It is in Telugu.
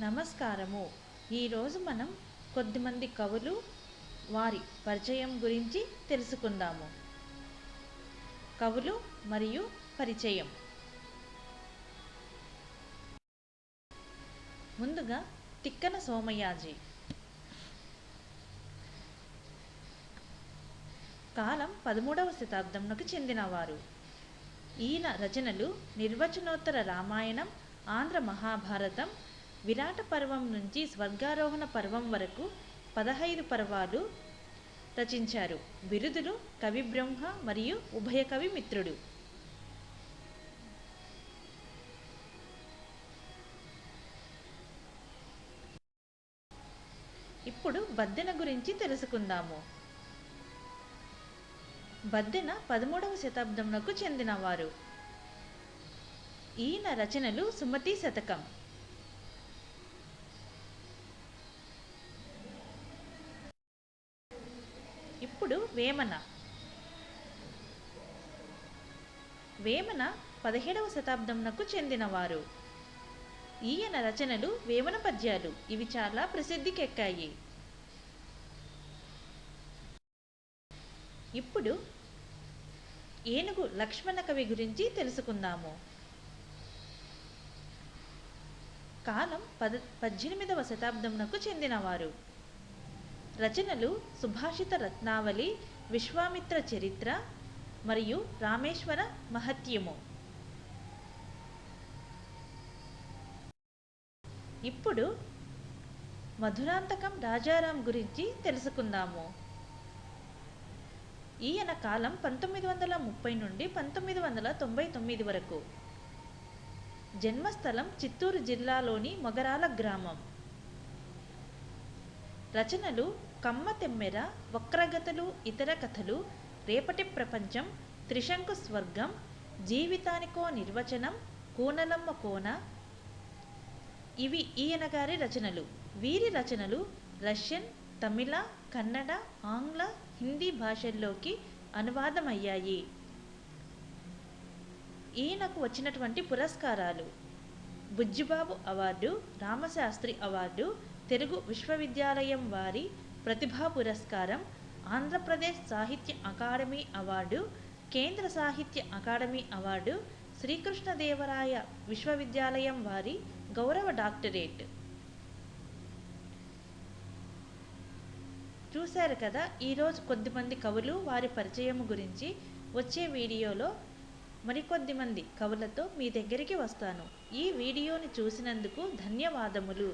నమస్కారము. ఈరోజు మనం కొద్దిమంది కవులు వారి పరిచయం గురించి తెలుసుకుందాము. కవులు మరియు పరిచయం. ముందుగా తిక్కన సోమయాజి. కాలం 13వ శతాబ్దంకు చెందినవారు. ఈయన రచనలు నిర్వచనోత్తర రామాయణం, ఆంధ్ర మహాభారతం, విరాట పర్వం నుంచి స్వర్గారోహణ పర్వం వరకు 15 పర్వాలు రచించారు. బిరుదులు కవి బ్రహ్మ మరియు ఉభయ కవి మిత్రుడు. ఇప్పుడు బద్దెన గురించి తెలుసుకుందాము. బద్దెన 13వ శతాబ్దంకు చెందినవారు. ఈయన రచనలు సుమతి శతకం. ఇప్పుడు వేమన. వేమన 17వ శతాబ్దంకు చెందినవారు. ఈయన రచనలు వేమన పద్యాలు. ఇవి చాలా ప్రసిద్ధికెక్కాయి. ఇప్పుడు ఏనుగు లక్ష్మణ కవి గురించి తెలుసుకుందాము. కాలం 18వ శతాబ్దంకు చెందినవారు. రచనలు సుభాషిత రత్నావళి, విశ్వామిత్ర చరిత్ర మరియు రామేశ్వర మహత్యము. ఇప్పుడు మధురాంతకం రాజారాం గురించి తెలుసుకుందాము. ఈయన కాలం 1930 నుండి 1999 వరకు. జన్మస్థలం చిత్తూరు జిల్లాలోని మొగరాల గ్రామం. రచనలు కమ్మ తెమ్మెర, వక్రగతులు, ఇతర కథలు, రేపటి ప్రపంచం, త్రిశంకు స్వర్గం, జీవితానికో నిర్వచనం, కోనలమ్మ కోన. ఇవి ఈయన గారి రచనలు. వీరి రచనలు రష్యన్, తమిళ, కన్నడ, ఆంగ్ల, హిందీ భాషల్లోకి అనువాదమయ్యాయి. ఈయనకు వచ్చినటువంటి పురస్కారాలు: బుజ్జిబాబు అవార్డు, రామశాస్త్రి అవార్డు, తెలుగు విశ్వవిద్యాలయం వారి ప్రతిభా పురస్కారం, ఆంధ్రప్రదేశ్ సాహిత్య అకాడమీ అవార్డు, కేంద్ర సాహిత్య అకాడమీ అవార్డు, శ్రీకృష్ణదేవరాయ విశ్వవిద్యాలయం వారి గౌరవ డాక్టరేట్. చూశారు కదా ఈరోజు కొద్దిమంది కవులు వారి పరిచయం గురించి. వచ్చే వీడియోలో మరికొద్ది మంది కవులతో మీ దగ్గరికి వస్తాను. ఈ వీడియోని చూసినందుకు ధన్యవాదములు.